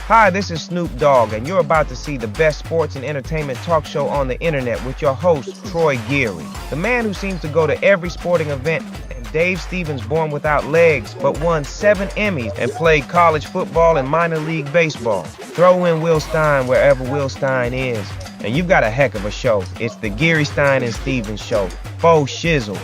Hi, this is Snoop Dogg, and you're about to see the best sports and entertainment talk show on the internet with your host, Troy Geary, the man who seems to go to every sporting event, and Dave Stevens, born without legs, but won 7 Emmys and played college football and minor league baseball. Throw in Will Stein wherever Will Stein is, and you've got a heck of a show. It's the Geary, Stein, and Stevens Show. Faux shizzle.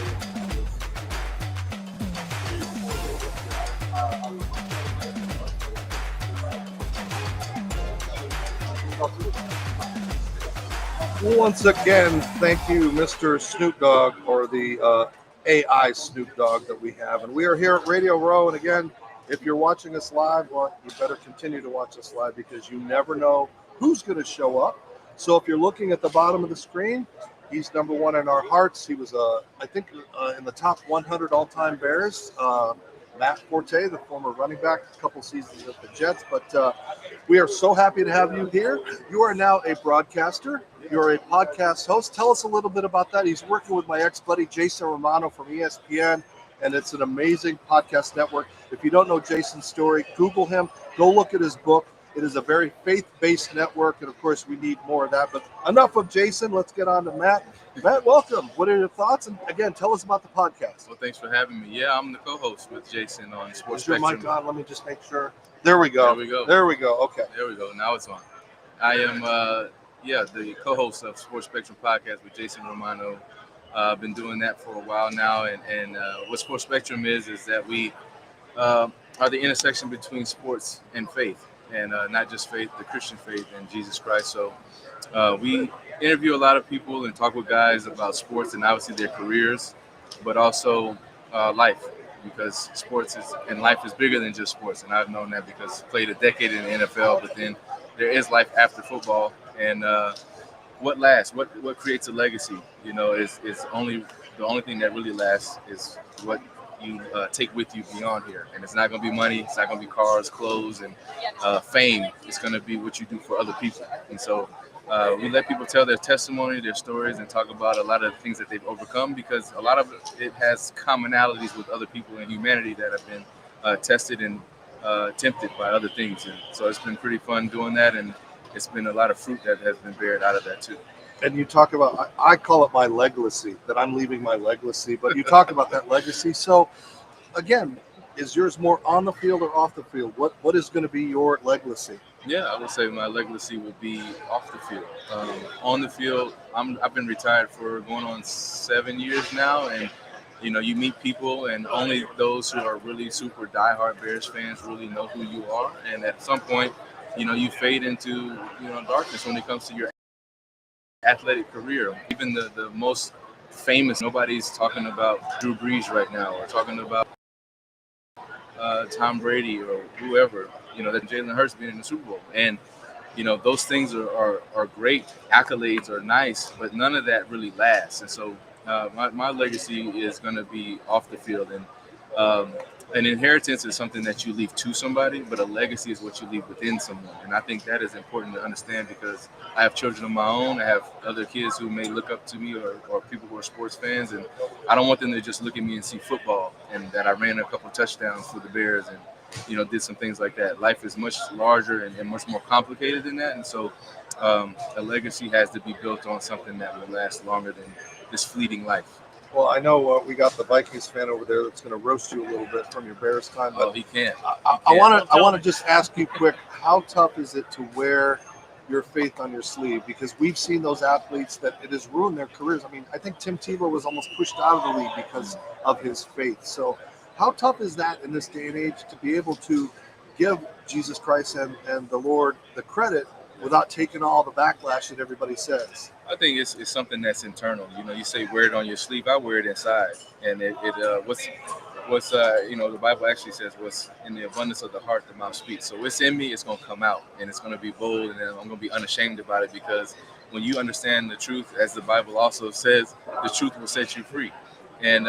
Once again, thank you, Mr. Snoop Dogg, or the AI Snoop Dogg that we have. And we are here at Radio Row. And again, if you're watching us live, well, you better continue to watch us live because you never know who's going to show up. So if you're looking at the bottom of the screen, he's number one in our hearts. He was, I think, in the top 100 all-time Bears. Matt Forte, the former running back, a couple seasons at the Jets. But we are so happy to have you here. You are now a broadcaster. You're a podcast host. Tell us a little bit about that. He's working with my ex-buddy, Jason Romano from ESPN, and it's an amazing podcast network. If you don't know Jason's story, Google him. Go look at his book. It is a very faith-based network, and, of course, we need more of that. But enough of Jason. Let's get on to Matt. Matt, welcome. What are your thoughts? And, again, tell us about the podcast. Well, thanks for having me. Yeah, I'm the co-host with Jason on Sports Is your Spectrum. mic on? Let me just make sure. There we go. There we go. There we go. Okay. There we go. Now it's on. I am, the co-host of Sports Spectrum podcast with Jason Romano. I've been doing that for a while now, and what Sports Spectrum is that we are the intersection between sports and faith, and not just faith, the Christian faith in Jesus Christ. So we interview a lot of people and talk with guys about sports and obviously their careers, but also life, because sports and life is bigger than just sports. And I've known that because I played a decade in the NFL, but then there is life after football. And what lasts, what creates a legacy, is only the only thing that really lasts is what you take with you beyond here. And it's not going to be money. It's not going to be cars, clothes, and fame. It's going to be what you do for other people. And so we let people tell their testimony, their stories, and talk about a lot of things that they've overcome, because a lot of it has commonalities with other people in humanity that have been tested and tempted by other things. And so it's been pretty fun doing that, and it's been a lot of fruit that has been bared out of that too. And you talk about, I call it my legacy, that I'm leaving my legacy, but you talk about that legacy. So again, is yours more on the field or off the field? What is going to be your legacy? Yeah, I would say my legacy would be off the field. On the field, I've been retired for going on 7 years now, and you meet people, and only those who are really super diehard Bears fans really know who you are. And at some point, you fade into darkness when it comes to your athletic career. Even the most famous, nobody's talking about Drew Brees right now, or talking about Tom Brady or whoever, that Jalen Hurts being in the Super Bowl. And, those things are great. Accolades are nice, but none of that really lasts. And so my legacy is going to be off the field. And an inheritance is something that you leave to somebody, but a legacy is what you leave within someone. And I think that is important to understand, because I have children of my own. I have other kids who may look up to me, or people who are sports fans. And I don't want them to just look at me and see football and that I ran a couple touchdowns for the Bears and, did some things like that. Life is much larger and much more complicated than that. And so a legacy has to be built on something that will last longer than this fleeting life. Well, I know we got the Vikings fan over there that's going to roast you a little bit from your Bears time. But he can't. I want to just ask you quick, how tough is it to wear your faith on your sleeve? Because we've seen those athletes that it has ruined their careers. I mean, I think Tim Tebow was almost pushed out of the league because of his faith. So how tough is that in this day and age to be able to give Jesus Christ and the Lord the credit without taking all the backlash that everybody says? I think it's something that's internal. You say wear it on your sleeve. I wear it inside, and the Bible actually says what's in the abundance of the heart, the mouth speaks. So what's in me, it's gonna come out, and it's gonna be bold, and I'm gonna be unashamed about it, because when you understand the truth, as the Bible also says, the truth will set you free. And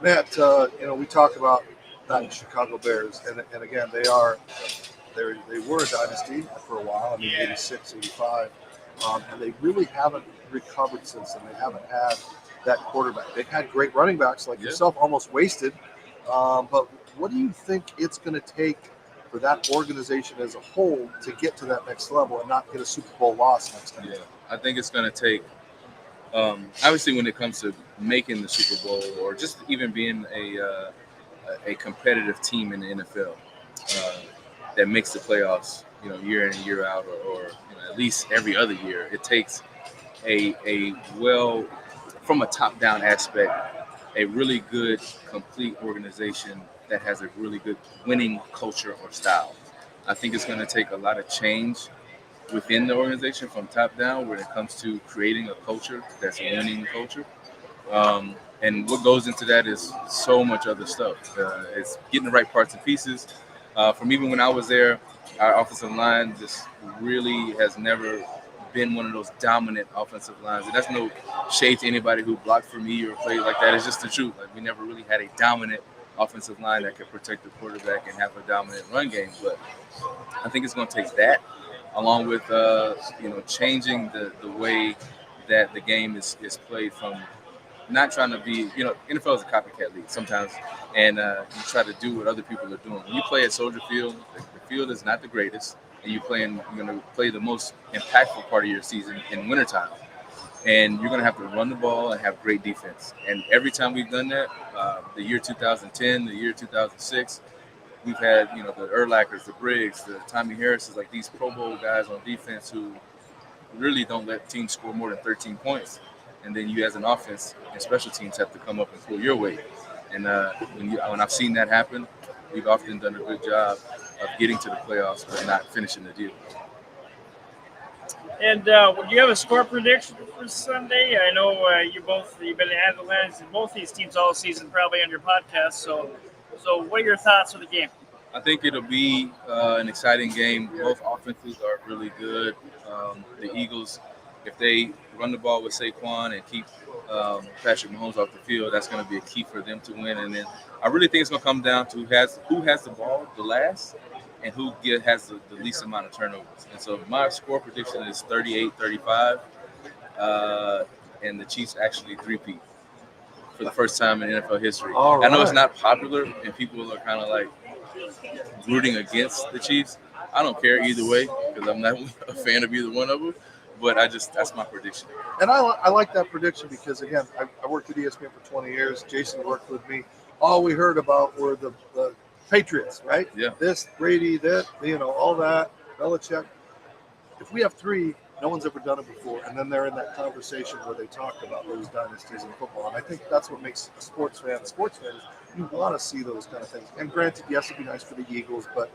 Matt, we talk about that Chicago Bears, and again, they were a dynasty for a while. I mean, 86, 85, and they really haven't recovered since then. They haven't had that quarterback. They've had great running backs like yourself, almost wasted. But what do you think it's going to take for that organization as a whole to get to that next level and not get a Super Bowl loss next time? Yeah, I think it's going to take. Obviously, when it comes to making the Super Bowl or just even being a competitive team in the NFL that makes the playoffs, year in and year out, or at least every other year, it takes from a top-down aspect, a really good, complete organization that has a really good winning culture or style. I think it's going to take a lot of change within the organization from top down when it comes to creating a culture that's a winning culture. And what goes into that is so much other stuff. It's getting the right parts and pieces. From even when I was there, our offensive line just really has never been one of those dominant offensive lines. And that's no shade to anybody who blocked for me or played like that. It's just the truth. Like, we never really had a dominant offensive line that could protect the quarterback and have a dominant run game. But I think it's going to take that, along with changing the way that the game is played, from not trying to be, NFL is a copycat league sometimes, and you try to do what other people are doing. When you play at Soldier Field, the field is not the greatest, and you're going to play the most impactful part of your season in wintertime. And you're going to have to run the ball and have great defense. And every time we've done that, the year 2010, the year 2006, we've had, the Urlachers, the Briggs, the Tommy Harrises, like these Pro Bowl guys on defense who really don't let teams score more than 13 points. And then you as an offense and special teams have to come up and pull your weight. And when I've seen that happen, we've often done a good job of getting to the playoffs but not finishing the deal. And do you have a score prediction for Sunday? I know you've been analyzing both these teams all season, probably on your podcast. So what are your thoughts of the game? I think it'll be an exciting game. Both offenses are really good. The Eagles, if they run the ball with Saquon and keep Patrick Mahomes off the field, that's going to be a key for them to win. And then I really think it's going to come down to who has the ball the last and who has the least amount of turnovers. And so my score prediction is 38-35, and the Chiefs actually three-peat for the first time in NFL history. Right. I know it's not popular, and people are kind of like rooting against the Chiefs. I don't care either way because I'm not a fan of either one of them. But that's my prediction. And I like that prediction because, again, I worked at ESPN for 20 years. Jason worked with me. All we heard about were the Patriots, right? Yeah. This, Brady, that, all that, Belichick. If we have three, no one's ever done it before. And then they're in that conversation where they talk about those dynasties in football. And I think that's what makes a sports fan. You want to see those kind of things. And granted, yes, it'd be nice for the Eagles, but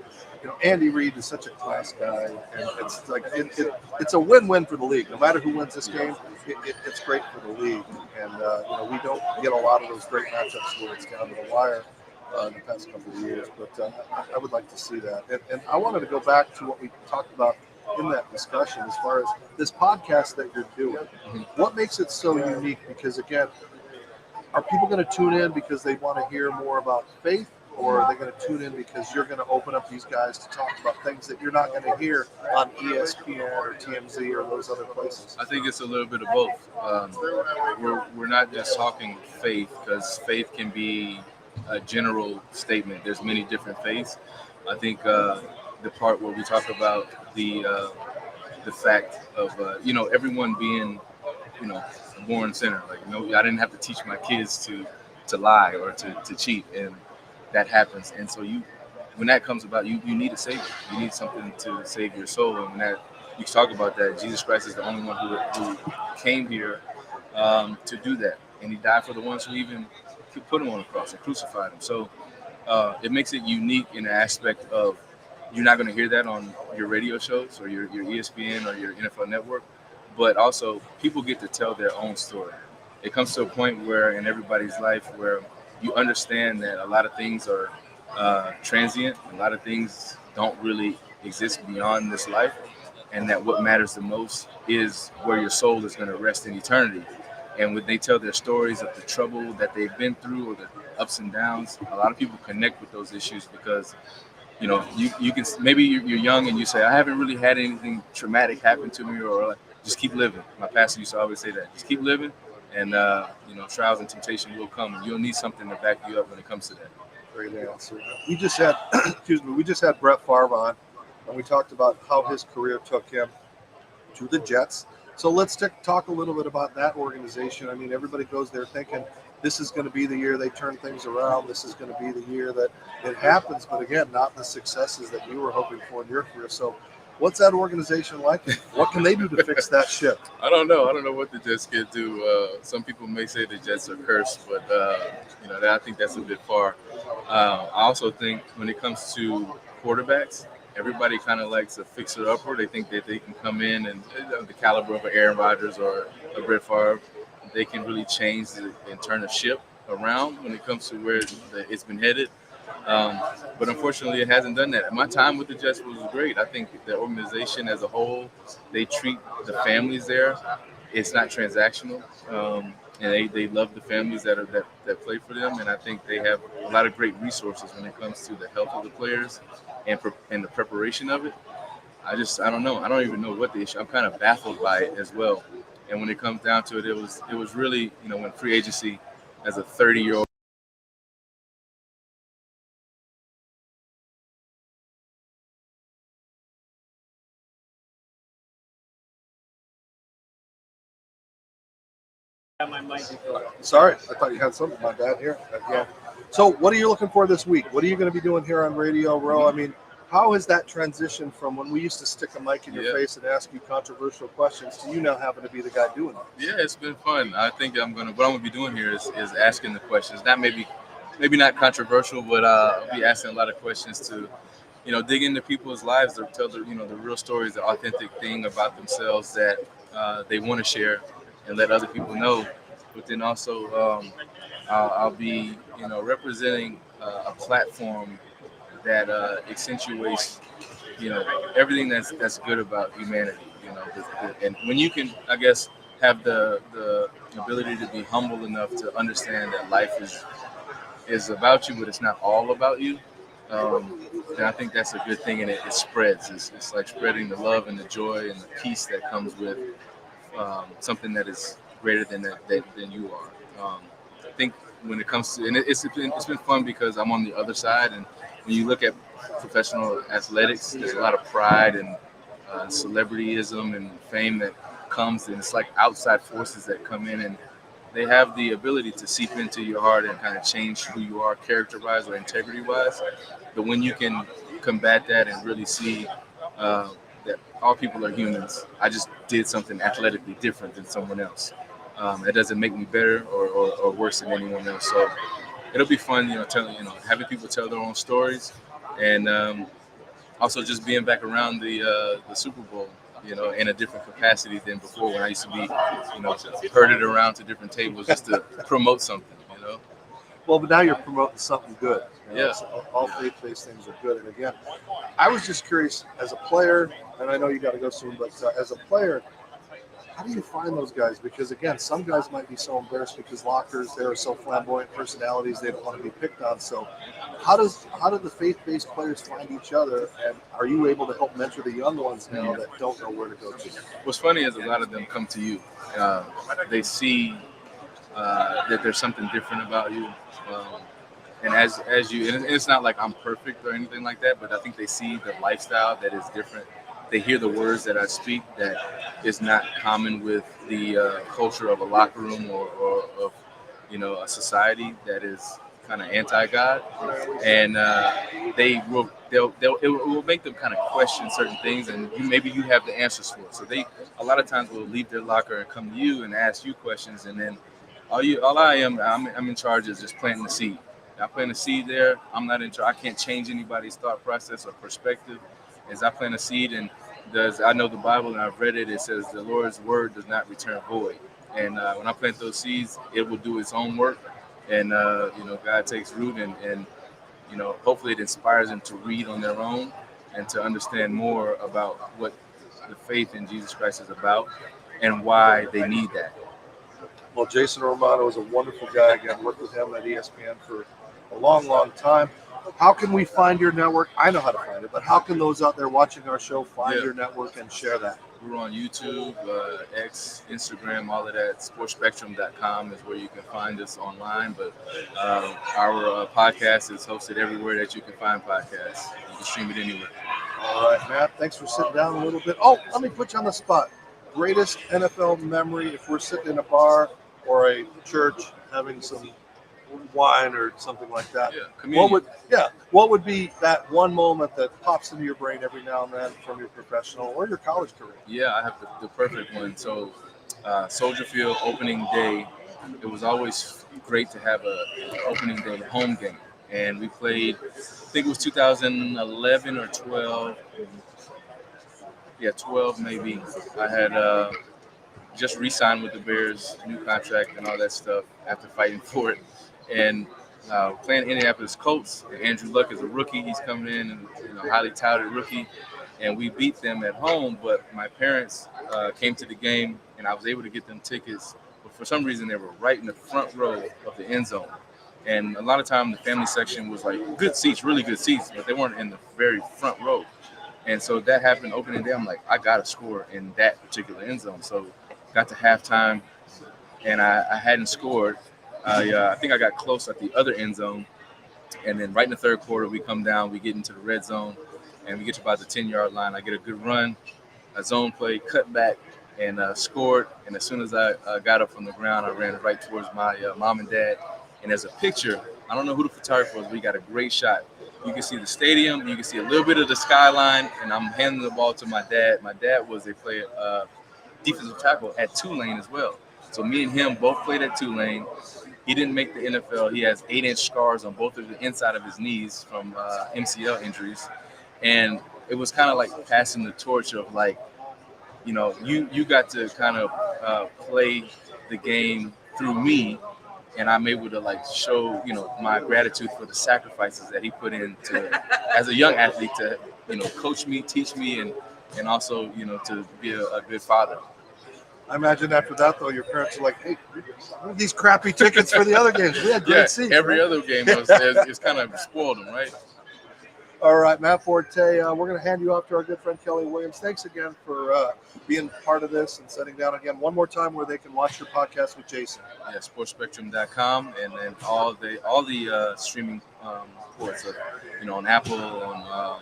Andy Reid is such a class guy, and it's like it's a win-win for the league. No matter who wins this game, it's great for the league. And we don't get a lot of those great matchups where it's down to the wire in the past couple of years. But I would like to see that. And I wanted to go back to what we talked about in that discussion as far as this podcast that you're doing. What makes it so unique? Because again, are people going to tune in because they want to hear more about faith, or are they going to tune in because you're going to open up these guys to talk about things that you're not going to hear on ESPN or TMZ or those other places? I think it's a little bit of both. We're not just talking faith, because faith can be a general statement. There's many different faiths. I think the part where we talk about the fact of everyone being a born sinner. Like, I didn't have to teach my kids to lie or to cheat, and that happens. And so when that comes about, you need a savior. You need something to save your soul. And when you talk about that, Jesus Christ is the only one who came here to do that, and he died for the ones who even put him on the cross and crucified him. So it makes it unique in the aspect of you're not going to hear that on your radio shows or your ESPN or your NFL network. But also, people get to tell their own story. It comes to a point where in everybody's life where you understand that a lot of things are transient, a lot of things don't really exist beyond this life, and that what matters the most is where your soul is going to rest in eternity. And when they tell their stories of the trouble that they've been through or the ups and downs, a lot of people connect with those issues because, you can, maybe you're young and you say, I haven't really had anything traumatic happen to me, or like, just keep living. My pastor used to always say that, just keep living, and trials and temptation will come, and you'll need something to back you up when it comes to that. Great answer. We just had, we just had Brett Favre on, and we talked about how his career took him to the Jets. So let's talk a little bit about that organization. I mean, everybody goes there thinking this is going to be the year they turn things around. This is going to be the year that it happens. But again, not the successes that you were hoping for in your career. So what's that organization like? What can they do to fix that ship? I don't know. I don't know what the Jets can do. Some people may say the Jets are cursed, but I think that's a bit far. I also think when it comes to quarterbacks, everybody kind of likes a fixer-upper. They think that they can come in and the caliber of an Aaron Rodgers or a Brett Favre, they can really change and turn the ship around when it comes to where it's been headed. But unfortunately, it hasn't done that. My time with the Jets was great. I think the organization as a whole, they treat the families there. It's not transactional, and they love the families that play for them. And I think they have a lot of great resources when it comes to the health of the players and the preparation of it. I don't know. I don't even know what the issue. I'm kind of baffled by it as well. And when it comes down to it, it was really, when free agency as a 30-year-old. My mic. Sorry, I thought you had something. My bad here. Yeah. So what are you looking for this week? What are you going to be doing here on Radio Row? I mean, how has that transitioned from when we used to stick a mic in your face and ask you controversial questions to you now having to be the guy doing it? Yeah, it's been fun. I think what I'm gonna be doing here is asking the questions. Not maybe not controversial, but I'll be asking a lot of questions to, dig into people's lives, to tell the real stories, the authentic thing about themselves that they want to share and let other people know. But then also I'll be representing a platform that accentuates everything that's good about humanity. And when you can, I guess, have the ability to be humble enough to understand that life is about you, but it's not all about you. Then I think that's a good thing, and it spreads. It's like spreading the love and the joy and the peace that comes with something that is greater than you are. I think when it comes to, and it's been fun because I'm on the other side, and when you look at professional athletics, there's a lot of pride and celebrityism and fame that comes, and it's like outside forces that come in, and they have the ability to seep into your heart and kind of change who you are character-wise or integrity-wise. But when you can combat that and really see that all people are humans, I just did something athletically different than someone else. It doesn't make me better or worse than anyone else. So it'll be fun, having people tell their own stories, and also just being back around the Super Bowl, in a different capacity than before when I used to be, herded around to different tables just to promote something, Well, but now you're promoting something good. Yeah. So all faith-based things are good. And again, I was just curious, as a player, and I know you got to go soon, but as a player, how do you find those guys? Because again, some guys might be so embarrassed because lockers, they're so flamboyant personalities, they don't want to be picked on. So how do the faith-based players find each other? And are you able to help mentor the young ones now that don't know where to go to? What's funny is a lot of them come to you. They see that there's something different about you. And as you, and it's not like I'm perfect or anything like that, but I think they see the lifestyle that is different. They hear the words that I speak that is not common with the culture of a locker room or of a society that is kind of anti-God, and it will make them kind of question certain things, and maybe you have the answers for it. So they a lot of times will leave their locker and come to you and ask you questions, and then I'm in charge is just planting the seed. I plant a seed there. I'm not in charge. I can't change anybody's thought process or perspective. As I plant a seed, and I know the Bible and I've read it. It says the Lord's word does not return void. And when I plant those seeds, it will do its own work. And God takes root, and hopefully it inspires them to read on their own and to understand more about what the faith in Jesus Christ is about and why they need that. Well, Jason Romano is a wonderful guy. Again, worked with him at ESPN for a long, long time. How can we find your network? I know how to find it, but how can those out there watching our show find your network and share that? We're on YouTube, X, Instagram, all of that. SportsSpectrum.com is where you can find us online. But our podcast is hosted everywhere that you can find podcasts. You can stream it anywhere. All right, Matt, thanks for sitting down a little bit. Oh, let me put you on the spot. Greatest NFL memory if we're sitting in a bar or a church having some wine or something like that. What would be that one moment that pops into your brain every now and then from your professional or your college career? Yeah, I have the perfect one. So Soldier Field opening day, it was always great to have a opening day home game. And we played, I think it was 2011 or 12. Yeah, 12 maybe. I had just re-signed with the Bears, new contract and all that stuff after fighting for it. And playing Indianapolis Colts, Andrew Luck is a rookie. He's coming in and highly touted rookie. And we beat them at home, but my parents came to the game and I was able to get them tickets. But for some reason, they were right in the front row of the end zone. And a lot of time the family section was like good seats, really good seats, but they weren't in the very front row. And so that happened opening day. I'm like, I got to score in that particular end zone. So got to halftime and I hadn't scored. I think I got close at the other end zone. And then right in the third quarter, we come down, we get into the red zone, and we get to about the 10-yard line. I get a good run, a zone play, cut back, and scored. And as soon as I got up from the ground, I ran right towards my mom and dad. And there's a picture. I don't know who the photographer was, but we got a great shot. You can see the stadium. You can see a little bit of the skyline, and I'm handing the ball to my dad. My dad was a player, defensive tackle at Tulane as well. So me and him both played at Tulane. He didn't make the NFL. He has 8-inch scars on both of the inside of his knees from MCL injuries. And it was kind of like passing the torch of like, you got to kind of play the game through me. And I'm able to like show, my gratitude for the sacrifices that he put in as a young athlete to, coach me, teach me, and also, to be a good father. I imagine after that, though, your parents are like, hey, these crappy tickets for the other games. We had great seats. Every other game it's kind of spoiled them, right? All right, Matt Forte, we're going to hand you off to our good friend Kelly Williams. Thanks again for being part of this and setting down again one more time where they can watch your podcast with Jason. Yeah, SportsSpectrum.com, and then all the streaming ports, on Apple, on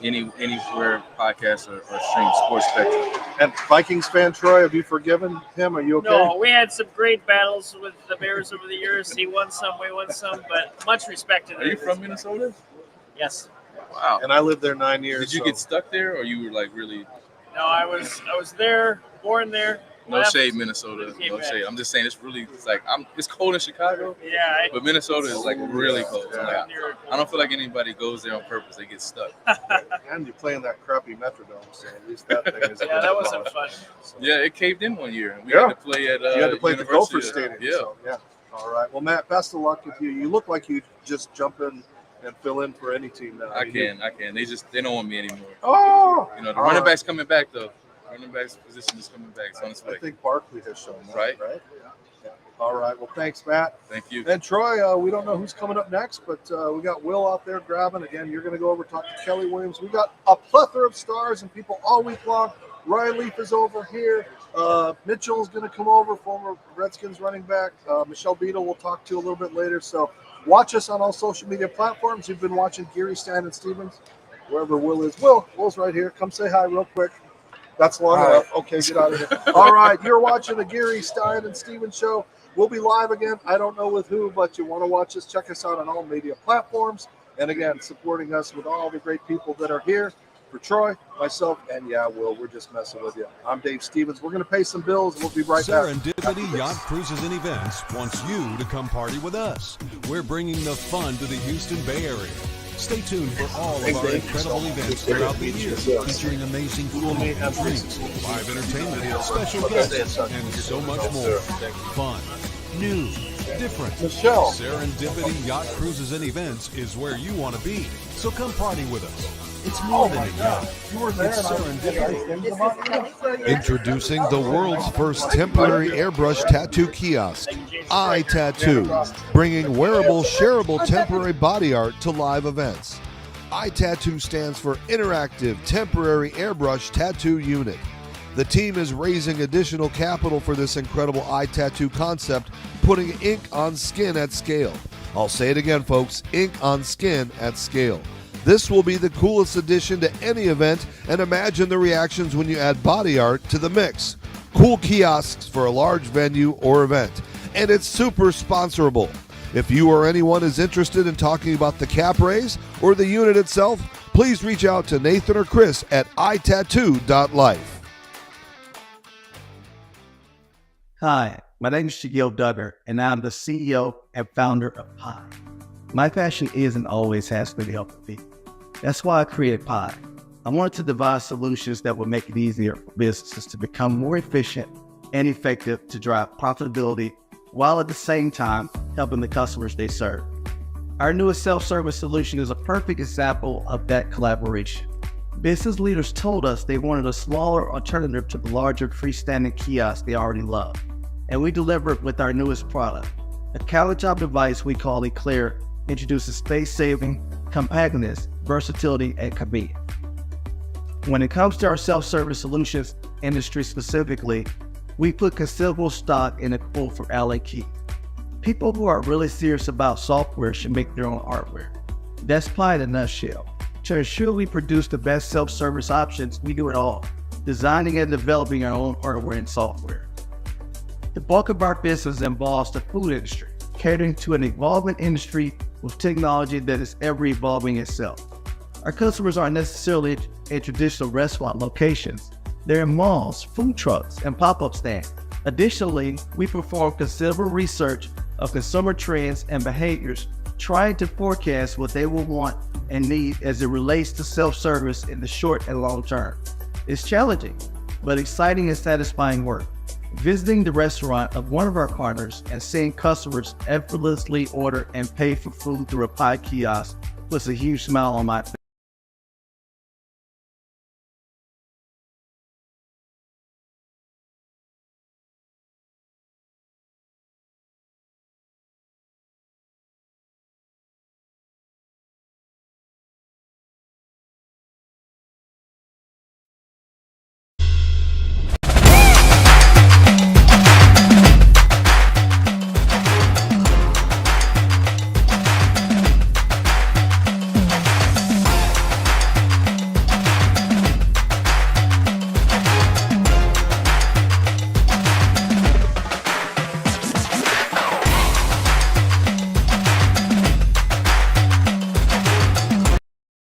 anywhere podcasts are streamed, Sports Spectrum. And Vikings fan Troy, have you forgiven him? Are you okay? No, we had some great battles with the Bears over the years. He won some, we won some, but much respected. Are you from Minnesota? Yes. Wow. And I lived there 9 years. Did you get stuck there, or you were like really? No, I was there, born there. No shade, Minnesota. No shade. I'm just saying it's cold in Chicago. Yeah. But Minnesota is like really cold. Yeah. I don't feel like anybody goes there on purpose. They get stuck. And you're playing that crappy Metrodome, so at least that thing is. Yeah, that wasn't fun. So. Yeah, it caved in one year. We had to play at. You had to play at the Gopher Stadium. Yeah. So, yeah. All right. Well, Matt, best of luck with you. You look like you just jump in and fill in for any team now. I can. They don't want me anymore. Oh. The running back's coming back though. Running back's position is coming back. It's on its way. I think Barkley has shown that, right? Yeah. All right. Well, thanks, Matt. Thank you. And Troy, we don't know who's coming up next, but we got Will out there grabbing. Again, you're going to go over talk to Kelly Williams. We got a plethora of stars and people all week long. Ryan Leaf is over here. Mitchell is going to come over, former Redskins running back. Michelle Beadle we'll talk to a little bit later. So watch us on all social media platforms. You've been watching Geary, Stan, and Stevens, wherever Will is. Will's right here. Come say hi real quick. That's long enough. Okay, get out of here. All right, you're watching the Geary, Stein, and Stevens show. We'll be live again. I don't know with who, but you want to watch us, check us out on all media platforms. And again, supporting us with all the great people that are here. For Troy, myself, and Will, we're just messing with you. I'm Dave Stevens. We're going to pay some bills, and we'll be right back. Serendipity Yacht Cruises and Events wants you to come party with us. We're bringing the fun to the Houston Bay Area. Stay tuned for all of our incredible events throughout the year, featuring amazing food and drinks, live entertainment, special guests, and so much more. Fun, new, different. Michelle. Serendipity Yacht Cruises and Events is where you want to be. So come party with us. It's more than a job. It's serendipity. Introducing the world's first temporary airbrush tattoo kiosk, iTattoo, bringing wearable, shareable temporary body art to live events. iTattoo stands for Interactive Temporary Airbrush Tattoo Unit. The team is raising additional capital for this incredible iTattoo concept, putting ink on skin at scale. I'll say it again, folks, ink on skin at scale. This will be the coolest addition to any event, and imagine the reactions when you add body art to the mix. Cool kiosks for a large venue or event. And it's super sponsorable. If you or anyone is interested in talking about the cap raise or the unit itself, please reach out to Nathan or Chris at itattoo.life. Hi, my name is Shigil Duggar, and I'm the CEO and founder of Pi. My passion is and always has been helping people. That's why I created Pi. I wanted to devise solutions that would make it easier for businesses to become more efficient and effective to drive profitability, while at the same time helping the customers they serve. Our newest self-service solution is a perfect example of that collaboration. Business leaders told us they wanted a smaller alternative to the larger freestanding kiosks they already love, and we delivered with our newest product. A countertop device we call Eclair introduces space-saving, compactness, versatility, and convenience. When it comes to our self-service solutions industry specifically, we put considerable stock in a quote from Alan Key. People who are really serious about software should make their own hardware. That's Pi in a nutshell. To ensure we produce the best self-service options, we do it all, designing and developing our own hardware and software. The bulk of our business involves the food industry, catering to an evolving industry with technology that is ever evolving itself. Our customers aren't necessarily in traditional restaurant locations. They're in malls, food trucks, and pop-up stands. Additionally, we perform considerable research of consumer trends and behaviors, trying to forecast what they will want and need as it relates to self-service in the short and long term. It's challenging, but exciting and satisfying work. Visiting the restaurant of one of our partners and seeing customers effortlessly order and pay for food through a Pi kiosk puts a huge smile on my face.